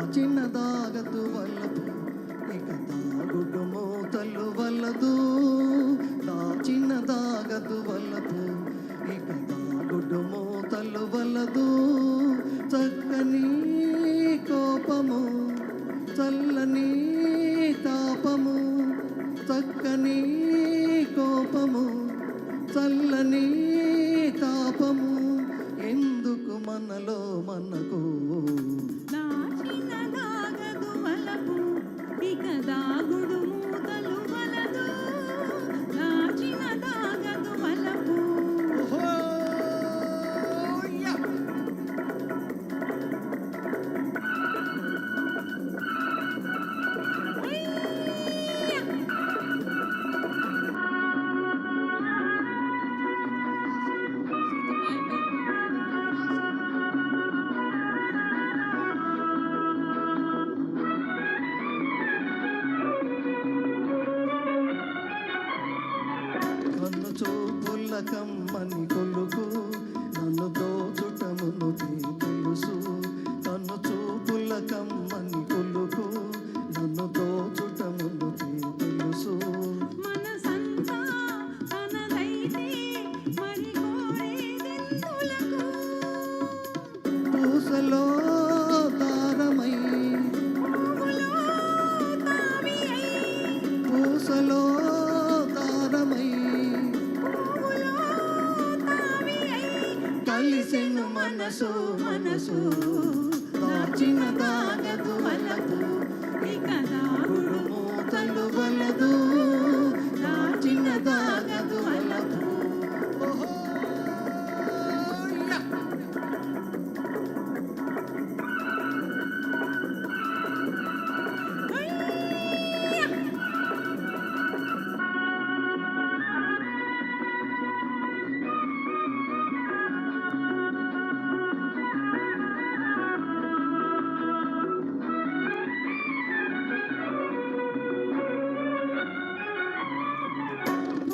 దాచినదాగదు వలపు ఇక దాగుడు మూతలు వలదు. దాచినదాగదు వలపు ఇక దాగుడు మూతలు వలదు. చక్కని కోపము చల్లని తాపము, చక్కని కోపము చల్లని తాపము, ఎందుకు మనలో మనకు. దాచినదాగదు వలపు ఇక దాగుడు మూతలు వలదు. దాచినదాగదు వలపు. కన్ను చూపుల కమ్మని కొలుకు నన్ను దోచుటమును తెలుసు. కన్ను చూపుల కమ్మని కొలుకు నన్ను దోచుటమును తెలుసు. మనసంతా తనదైతే మరి కోరేదెందులకు. పూసలో దారమై పువ్వులో తావి అయి. పూసలో దారమై పువ్వులో తావి అయి. కలిసెను మనసు మనసు. దాచినదాగదు వలపు ఇక దాగుడు మూతలు వలదు. దాచినదాగదు వలపు.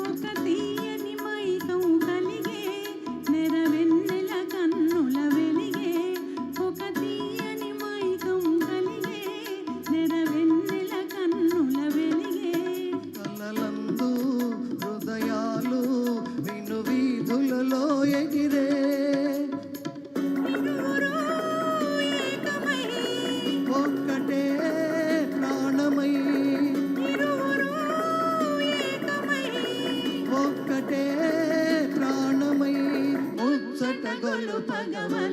ఒక తీయని మైకం కలిగే నెరవెన్నెల కన్నుల వెలిగే. ఒక తీయని మైకం కలిగే నెరవెన్నెల కన్నుల వెలిగే. కలలందు హృదయాలు విను వీధులలో ఎగిరే. ఇరువురు ఏకమై. ఒక్కటే ప్రాణమై. ఇరువురు ఏకమై. ఒక్కటే ప్రాణమై ముచ్చట గొలుపగవలె.